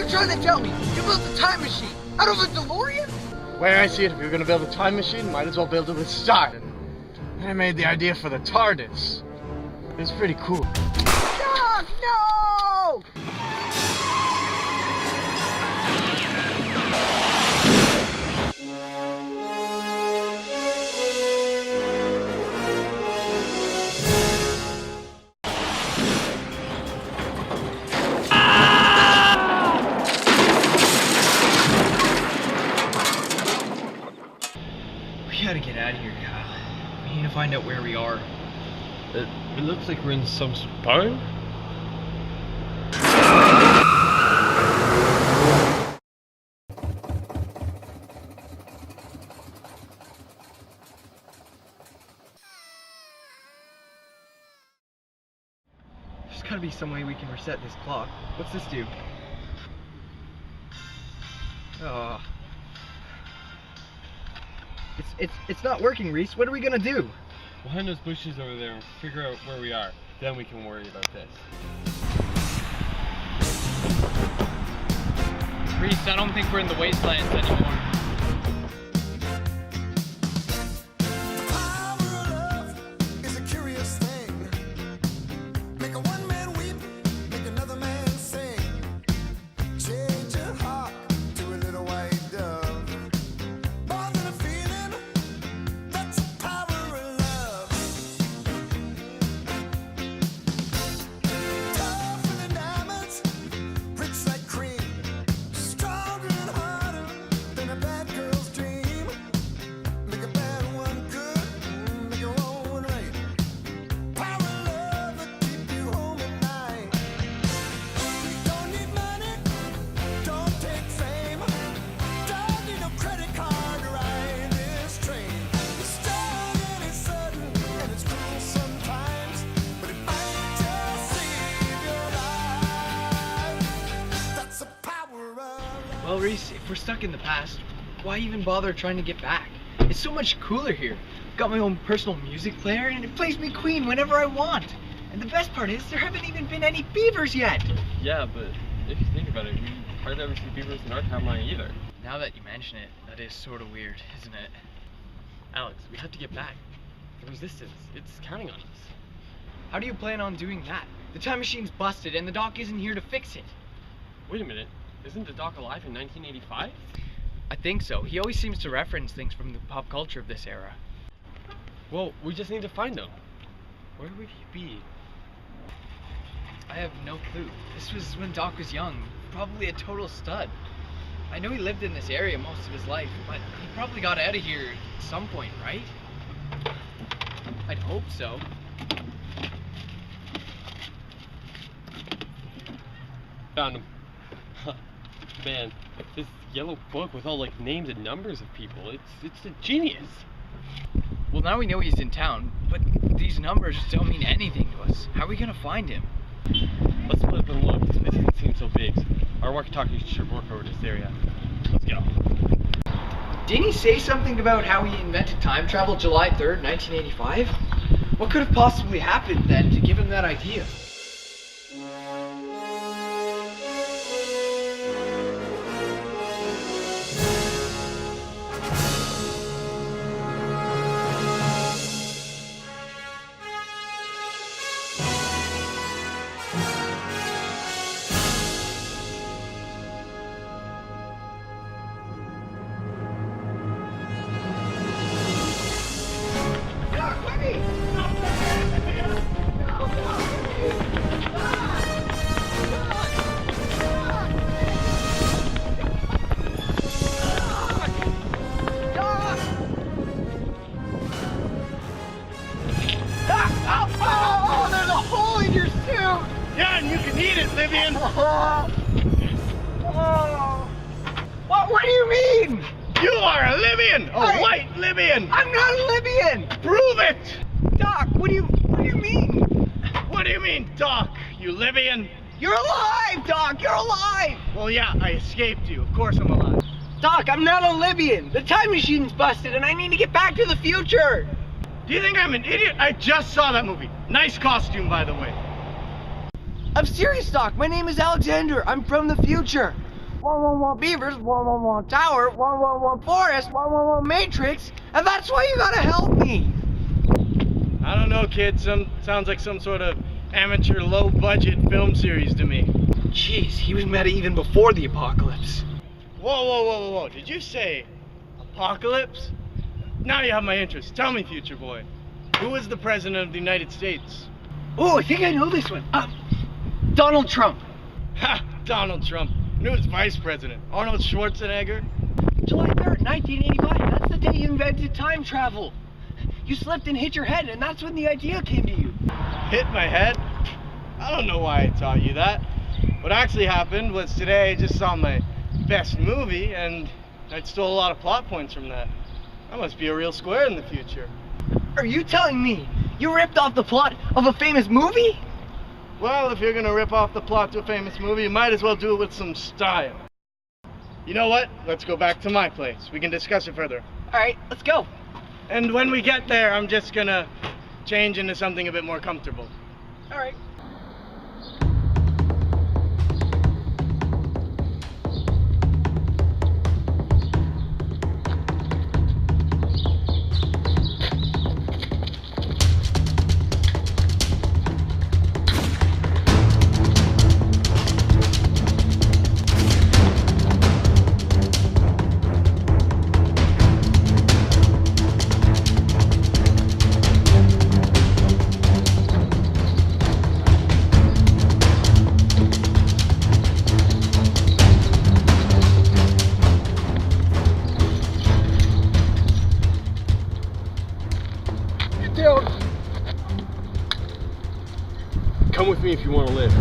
you trying to tell me? You built a time machine out of a DeLorean? The way I see it, if you're gonna build a time machine, might as well build it with style. And I made the idea for the TARDIS. It's pretty cool. Doc, no! We gotta get out of here, Kyle. We need to find out where we are. It looks like we're in some sort of barn. There's gotta be some way we can reset this clock. What's this do? Oh. It's not working, Reese. What are we gonna do? Behind those bushes over there and figure out where we are. Then we can worry about this. Reese, I don't think we're in the wastelands anymore. Well, Reese, if we're stuck in the past, why even bother trying to get back? It's so much cooler here. I've got my own personal music player and it plays me Queen whenever I want. And the best part is, there haven't even been any beavers yet. Yeah, but if you think about it, we hardly ever see beavers in our timeline either. Now that you mention it, that is sort of weird, isn't it? Alex, we have to get back. The resistance, it's counting on us. How do you plan on doing that? The time machine's busted and the doc isn't here to fix it. Wait a minute, isn't the doc alive in 1985? I think so. He always seems to reference things from the pop culture of this era. Well, we just need to find him. Where would he be? I have no clue. This was when Doc was young, probably a total stud. I know he lived in this area most of his life, but he probably got out of here at some point, right? I'd hope so. Found him. Man, this yellow book with all like names and numbers of people, it's a genius. Well, now we know he's in town, but these numbers don't mean anything to us. How are we gonna find him? Let's split up and look. This place doesn't seem so big. Our walkie-talkie should work over this area. Let's go. Didn't he say something about how he invented time travel July 3rd, 1985? What could have possibly happened then to give him that idea? Yeah, and you can eat it, Livian! What do you mean? You are a Livian! A white Livian! I'm not a Libyan! Prove it! Doc, what do you mean? What do you mean, Doc, you Livian? You're alive, Doc! You're alive! Well, yeah, I escaped you. Of course I'm alive. Doc, I'm not a Libyan. The time machine's busted and I need to get back to the future. Do you think I'm an idiot? I just saw that movie. Nice costume, by the way. I'm serious, Doc. My name is Alexander. I'm from the future. 111 Beavers, 111 Tower, 111 Forest, 111 Matrix, and that's why you gotta help me. I don't know, kid. Sounds like some sort of amateur low-budget film series to me. Jeez, he was meta even before the apocalypse. Whoa. Did you say apocalypse? Now you have my interest. Tell me, future boy. Who was the president of the United States? Oh, I think I know this one. Donald Trump. Ha! Donald Trump. And who was vice president? Arnold Schwarzenegger? July 3rd, 1985. That's the day you invented time travel. You slipped and hit your head, and that's when the idea came to you. Hit my head? I don't know why I taught you that. What actually happened was today I just saw my best movie, and I stole a lot of plot points from that. I must be a real square in the future. Are you telling me you ripped off the plot of a famous movie? Well, if you're gonna rip off the plot to a famous movie, you might as well do it with some style. You know what? Let's go back to my place. We can discuss it further. All right, let's go. And when we get there, I'm just gonna change into something a bit more comfortable. All right. Come with me if you want to live.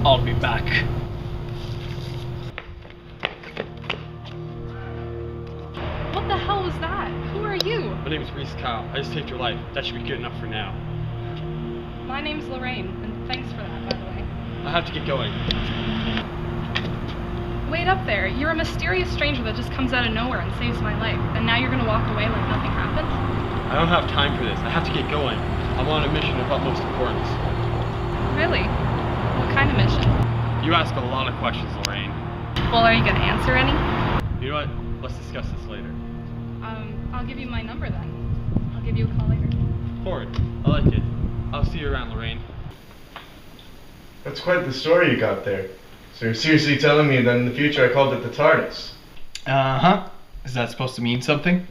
I'll be back. What the hell was that? Who are you? My name is Reese Kyle. I just saved your life. That should be good enough for now. My name's Lorraine, and thanks for that, by the way. I have to get going. Wait up there. You're a mysterious stranger that just comes out of nowhere and saves my life, and now you're gonna walk away like nothing happened? I don't have time for this. I have to get going. I'm on a mission of utmost importance. Really? What kind of mission? You ask a lot of questions, Lorraine. Well, are you gonna answer any? You know what? Let's discuss this later. I'll give you my number then. I'll give you a call later. Forward. I like it. I'll see you around, Lorraine. That's quite the story you got there. So you're seriously telling me that in the future I called it the TARDIS? Uh-huh. Is that supposed to mean something?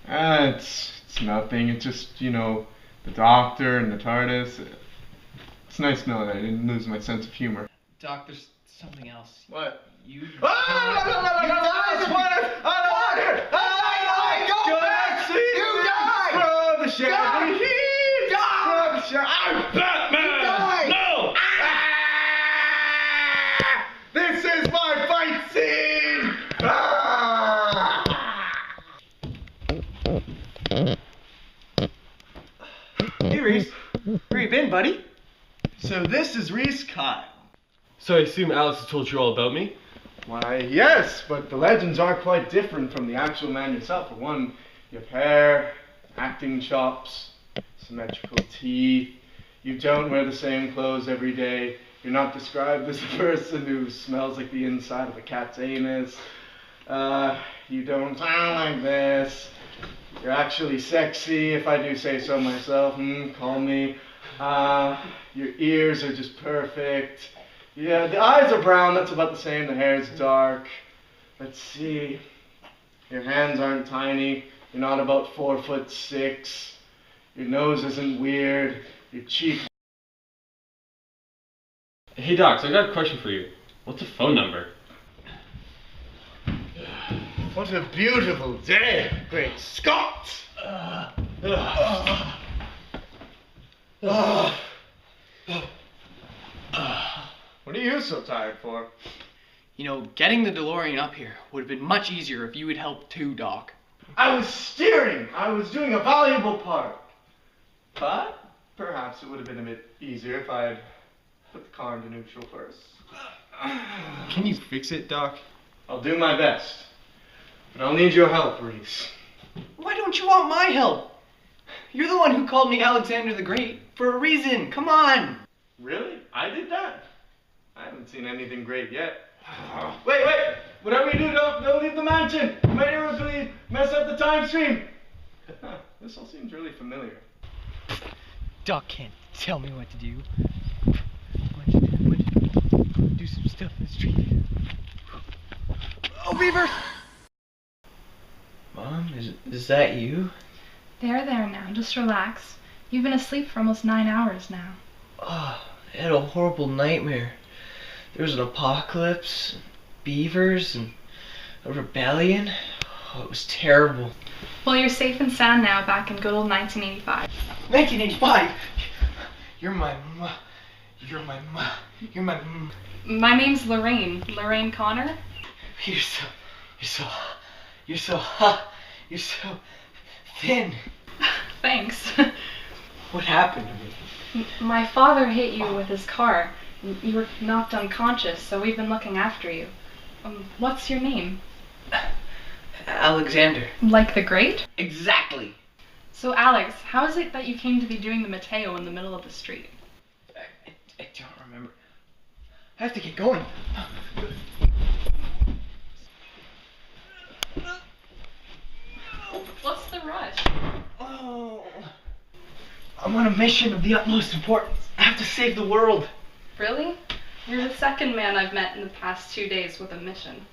It's nothing. It's just, you know, the Doctor and the TARDIS. It's nice knowing that I didn't lose my sense of humor. Doc, there's something else. What? You... You guys want it! I don't want it! From the shabby heat! From the shabby... I'm Batman! No! This is my fight scene! Hey, Reese. Where you been, buddy? So this is Reese Kyle. So I assume Alex has told you all about me? Why, yes, but the legends are quite different from the actual man yourself. For one, you have hair, acting chops, symmetrical teeth. You don't wear the same clothes every day. You're not described as a person who smells like the inside of a cat's anus. You don't sound like this. You're actually sexy, if I do say so myself. Call me. Your ears are just perfect. Yeah, the eyes are brown, that's about the same. The hair is dark. Let's see. Your hands aren't tiny. You're not about 4'6". Your nose isn't weird. Your cheek. Hey Doc, so I got a question for you. What's a phone number? What a beautiful day, Great Scott! What are you so tired for? You know, getting the DeLorean up here would have been much easier if you had helped too, Doc. I was steering! I was doing a valuable part. But perhaps it would have been a bit easier if I had put the car into neutral first. Can you fix it, Doc? I'll do my best. But I'll need your help, Reese. Why don't you want my help? You're the one who called me Alexander the Great for a reason. Come on. Really? I did that? I haven't seen anything great yet. Wait! Whatever you do, don't leave the mansion! You might irreparably mess up the time stream! This all seems really familiar. Doc can't tell me what to do. What? Do some stuff in the street. Oh, Beaver! Mom, is that you? There now. Just relax. You've been asleep for almost 9 hours now. Oh, I had a horrible nightmare. There was an apocalypse, beavers, and a rebellion. Oh, it was terrible. Well, you're safe and sound now, back in good old 1985. 1985? You're my... My name's Lorraine. Lorraine Connor. You're so hot. You're so thin. Thanks. What happened to me? My father hit you with his car. You were knocked unconscious, so we've been looking after you. What's your name? Alexander. Like the Great? Exactly. So Alex, how is it that you came to be doing the Mateo in the middle of the street? I don't remember. I have to get going. What's the rush? Oh, I'm on a mission of the utmost importance. I have to save the world. Really? You're the second man I've met in the past 2 days with a mission.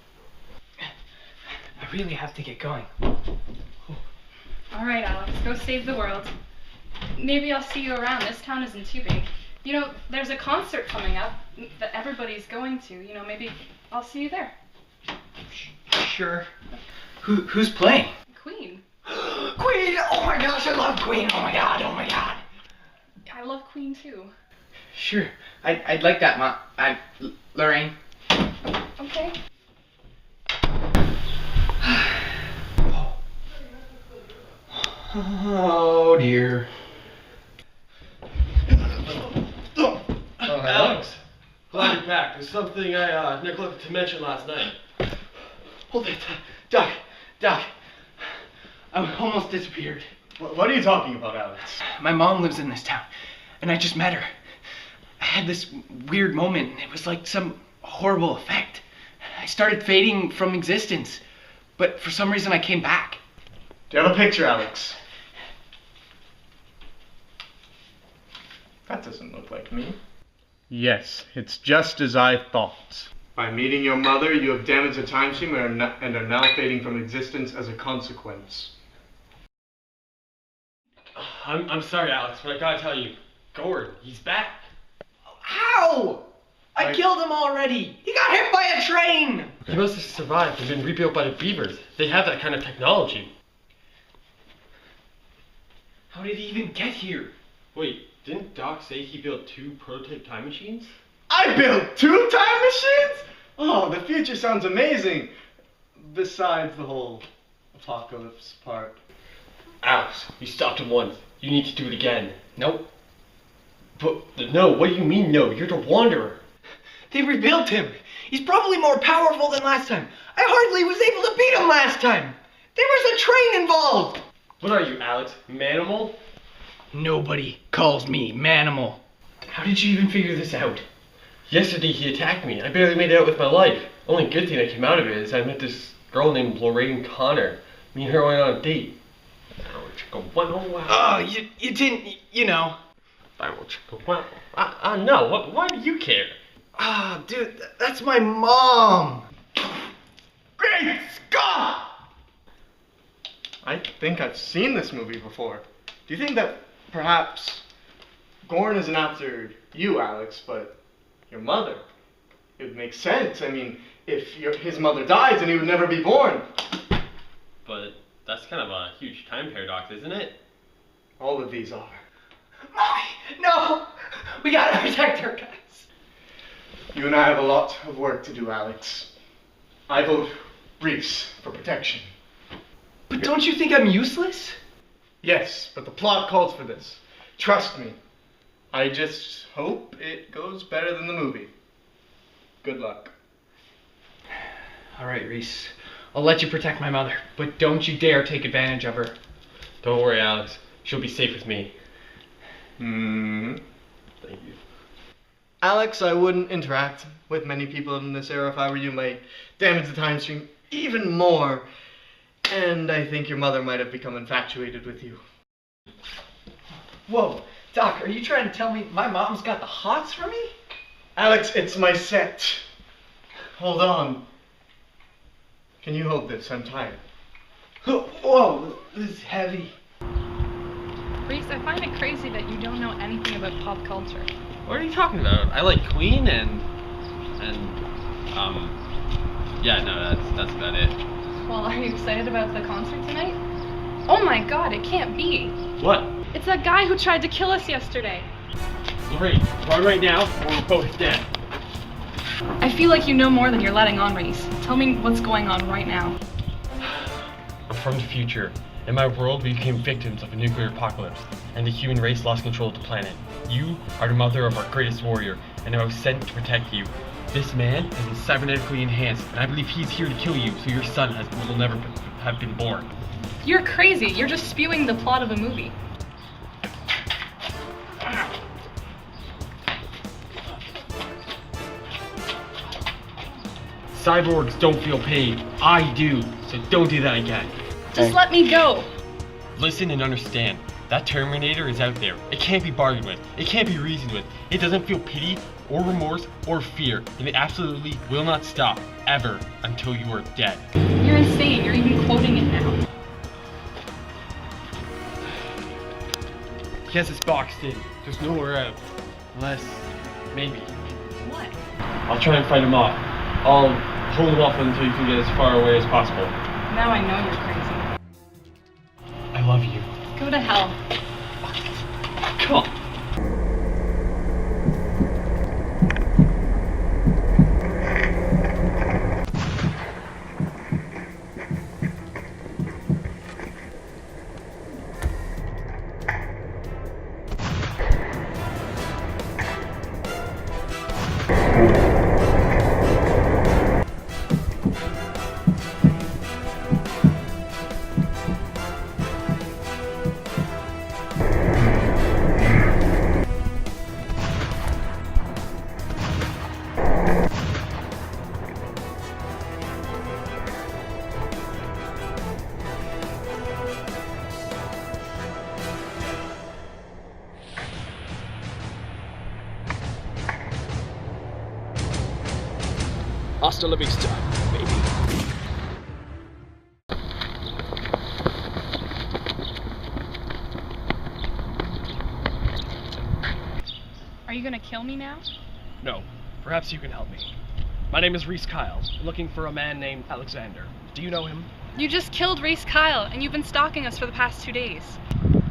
I really have to get going. All right, Alex, go save the world. Maybe I'll see you around. This town isn't too big. You know, there's a concert coming up that everybody's going to. You know, maybe I'll see you there. Sure. Who's playing? Queen. Queen! Oh my gosh, I love Queen! Oh my god! I love Queen too. Sure. I'd like that, Mom. Lorraine. Okay. Oh dear. Alex, glad you're back. There's something I neglected to mention last night. Hold it. Doc. I almost disappeared. What are you talking about, Alex? My mom lives in this town, and I just met her. I had this weird moment. It was like some horrible effect. I started fading from existence, but for some reason I came back. Do you have a picture, Alex? That doesn't look like me. Yes, it's just as I thought. By meeting your mother, you have damaged the time stream and are now fading from existence as a consequence. I'm sorry, Alex, but I gotta tell you, Gordon, he's back. How? I killed him already. He got hit by a train. He must have survived and been rebuilt by the beavers. They have that kind of technology. How did he even get here? Wait, didn't Doc say he built 2 prototype time machines? I built 2 time machines? Oh, the future sounds amazing. Besides the whole apocalypse part. Alex, you stopped him once. You need to do it again. Nope. But no, what do you mean no? You're the Wanderer. They rebuilt him. He's probably more powerful than last time. I hardly was able to beat him last time. There was a train involved. What are you, Alex? Manimal? Nobody calls me Manimal. How did you even figure this out? Yesterday he attacked me. I barely made it out with my life. Only good thing that came out of it is I met this girl named Lorraine Connor. Me and her went on a date. Oh, you didn't, you know. No, why do you care? Ah, dude, that's my mom. Great Scott! I think I've seen this movie before. Do you think that perhaps Gorn isn't after you, Alex, but your mother? It would make sense. I mean, if his mother dies, then he would never be born. But that's kind of a huge time paradox, isn't it? All of these are. Mommy, no! We gotta protect her, guys. You and I have a lot of work to do, Alex. I vote Reese for protection. But don't you think I'm useless? Yes, but the plot calls for this. Trust me. I just hope it goes better than the movie. Good luck. All right, Reese. I'll let you protect my mother, but don't you dare take advantage of her. Don't worry, Alex. She'll be safe with me. Thank you. Alex, I wouldn't interact with many people in this era if I were you. Might damage the time stream even more. And I think your mother might have become infatuated with you. Whoa, Doc, are you trying to tell me my mom's got the hots for me? Alex, it's my set. Hold on. Can you hold this? I'm tired. Whoa, this is heavy. Reese, I find it crazy that you don't know anything about pop culture. What are you talking about? I like Queen and yeah, no, that's about it. Well, are you excited about the concert tonight? Oh my god, it can't be. What? It's that guy who tried to kill us yesterday. Lorraine, run right now or we're both dead. I feel like you know more than you're letting on, Reese. Tell me what's going on right now. I'm from the future. In my world, we became victims of a nuclear apocalypse, and the human race lost control of the planet. You are the mother of our greatest warrior, and I was sent to protect you. This man has been cybernetically enhanced, and I believe he's here to kill you, so your son will never have been born. You're crazy. You're just spewing the plot of a movie. Cyborgs don't feel pain. I do, so don't do that again. Just let me go. Listen and understand. That Terminator is out there. It can't be bargained with. It can't be reasoned with. It doesn't feel pity or remorse or fear, and it absolutely will not stop, ever, until you are dead. You're insane. You're even quoting it now. He has us boxed in. There's nowhere out. Unless, maybe. What? I'll try and fight him off. I'll hold him off until you can get as far away as possible. Now I know you're crazy. I love you. Go to hell. Come on. Hasta la vista, baby. Are you gonna kill me now? No, perhaps you can help me. My name is Reese Kyle. I'm looking for a man named Alexander. Do you know him? You just killed Reese Kyle, and you've been stalking us for the past 2 days.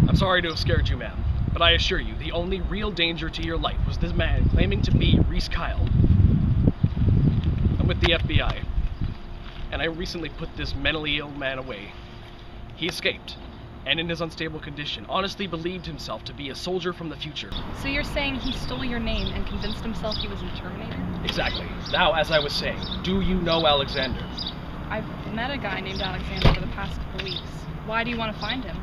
I'm sorry to have scared you, ma'am, but I assure you, the only real danger to your life was this man claiming to be Reese Kyle. I'm with the FBI, and I recently put this mentally ill man away. He escaped, and in his unstable condition, honestly believed himself to be a soldier from the future. So you're saying he stole your name and convinced himself he was the Terminator? Exactly. Now, as I was saying, do you know Alexander? I've met a guy named Alexander for the past couple weeks. Why do you want to find him?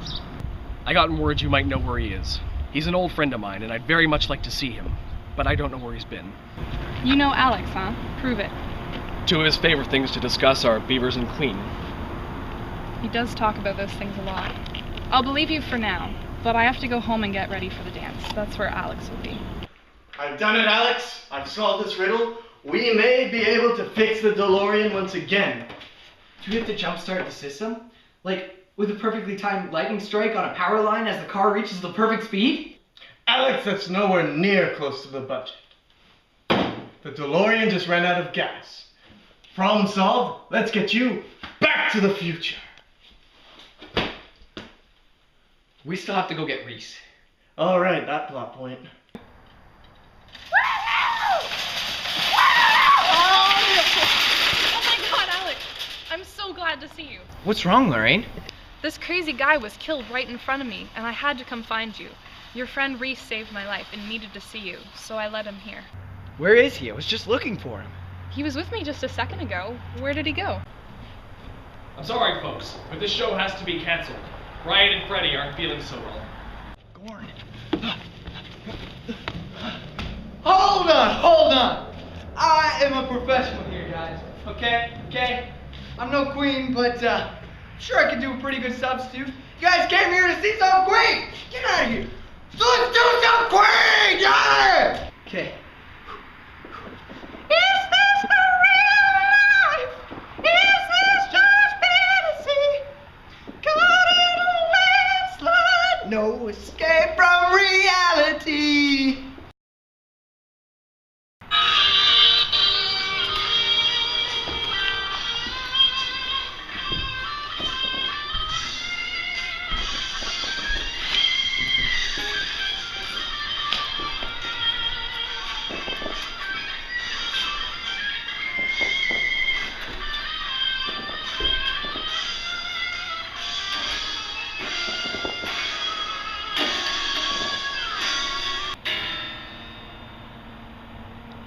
I got word you might know where he is. He's an old friend of mine, and I'd very much like to see him, but I don't know where he's been. You know Alex, huh? Prove it. Two of his favorite things to discuss are beavers and Queen. He does talk about those things a lot. I'll believe you for now, but I have to go home and get ready for the dance. That's where Alex will be. I've done it, Alex. I've solved this riddle. We may be able to fix the DeLorean once again. Do we have to jumpstart the system? Like, with a perfectly timed lightning strike on a power line as the car reaches the perfect speed? Alex, that's nowhere near close to the budget. The DeLorean just ran out of gas. Problem solved. Let's get you back to the future. We still have to go get Reese. All right, that plot point. Oh my god, Alex! I'm so glad to see you. What's wrong, Lorraine? This crazy guy was killed right in front of me, and I had to come find you. Your friend Reese saved my life and needed to see you, so I led him here. Where is he? I was just looking for him. He was with me just a second ago. Where did he go? I'm sorry, folks, but this show has to be canceled. Ryan and Freddie aren't feeling so well. Gorn. Hold on! I am a professional here, guys. Okay? I'm no queen, but sure I can do a pretty good substitute. You guys came here to see some queen! Get out of here! So let's do some queen! Yeah! Okay. Is this the real life? Is this just fantasy? Caught in a landslide, no escape from reality.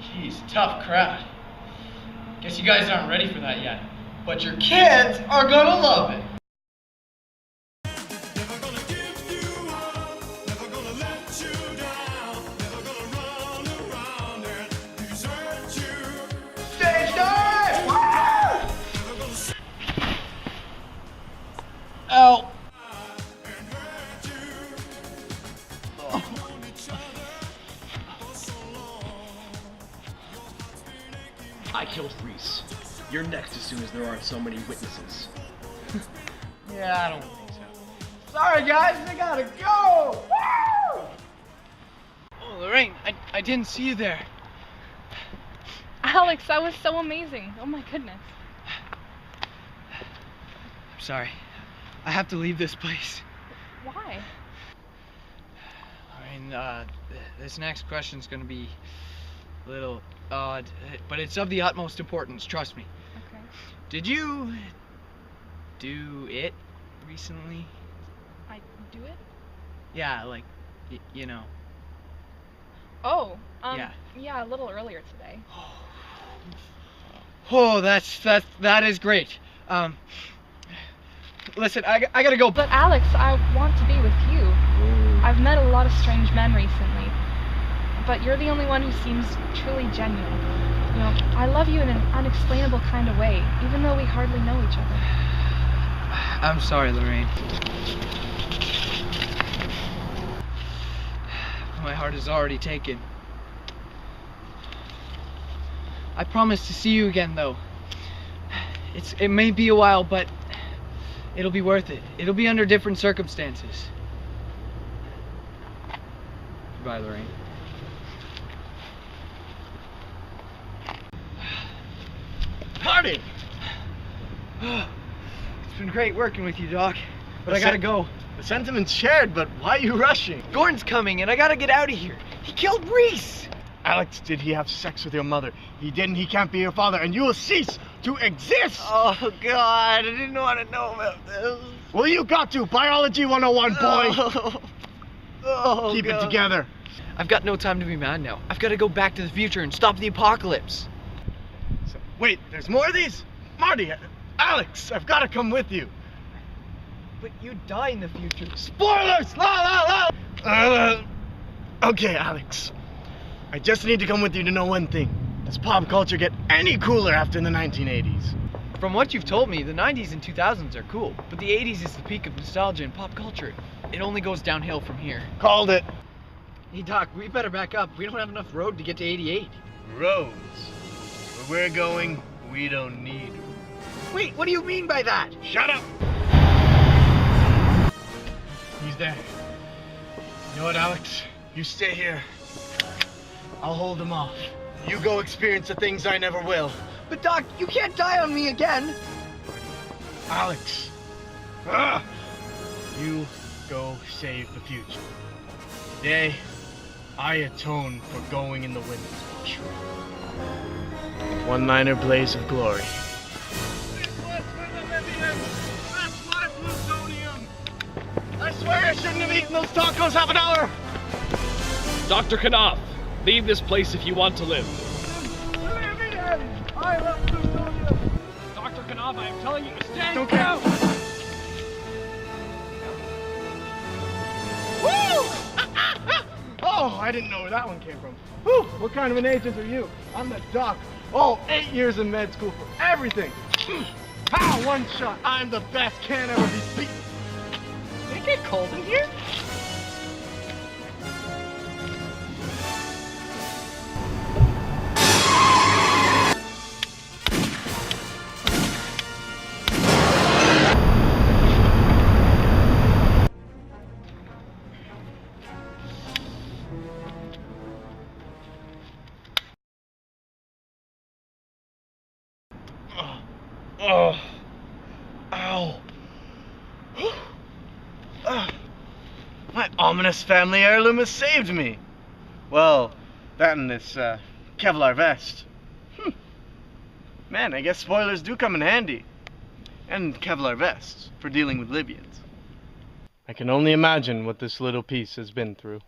Jeez, tough crowd. Guess you guys aren't ready for that yet. But your kids are gonna love it. Stage dive! Ow. I killed Reese. You're next as soon as there aren't so many witnesses. Yeah, I don't think so. Sorry, guys, I gotta go! Woo! Oh, Lorraine, I didn't see you there. Alex, that was so amazing. Oh my goodness. I'm sorry. I have to leave this place. Why? I mean, this next question's gonna be a little odd, but it's of the utmost importance, trust me. Okay. Did you do it recently? I do it? Yeah, like, you know. Oh, Yeah. yeah, a little earlier today. Oh, that is great. Listen, I gotta go. But Alex, I want to be with you. I've met a lot of strange men recently, but you're the only one who seems truly genuine. You know, I love you in an unexplainable kind of way, even though we hardly know each other. I'm sorry, Lorraine. My heart is already taken. I promise to see you again, though. It may be a while, but it'll be worth it. It'll be under different circumstances. Goodbye, Lorraine. Marty! It's been great working with you, Doc. But I gotta go. The sentiment's shared, but why are you rushing? Gordon's coming, and I gotta get out of here. He killed Reese! Alex, did he have sex with your mother? He didn't, he can't be your father, and you will cease to exist! Oh, God, I didn't want to know about this. Well, you got to! Biology 101, boy! Oh, Keep God. it together. I've got no time to be mad now. I've gotta go back to the future and stop the apocalypse. Wait, there's more of these? Marty, Alex, I've got to come with you. But you die in the future. Spoilers! La la la! Okay, Alex. I just need to come with you to know one thing. Does pop culture get any cooler after the 1980s? From what you've told me, the 90s and 2000s are cool, but the 80s is the peak of nostalgia and pop culture. It only goes downhill from here. Called it. Hey Doc, we better back up. We don't have enough road to get to 88. Roads. Where we're going, we don't need. Wait, what do you mean by that? Shut up! He's there. You know what, Alex? You stay here. I'll hold him off. You go experience the things I never will. But Doc, you can't die on me again. Alex. You go save the future. Today, I atone for going in the wind's watch. One minor blaze of glory. I swear I shouldn't have eaten those tacos half an hour! Dr. Knopf, leave this place if you want to live. I love plutonium. Dr. Knopf! job. I am telling you to stand Don't down. Woo! Oh, I didn't know where that one came from. Whew, what kind of an agent are you? I'm the doc. Oh, 8 years in med school for everything. Pow, one shot. I'm the best, can't ever be beaten. Did it get cold in here? Oh. Ow. My ominous family heirloom has saved me. Well, that and this Kevlar vest. Man, I guess spoilers do come in handy. And Kevlar vests for dealing with Libyans. I can only imagine what this little piece has been through.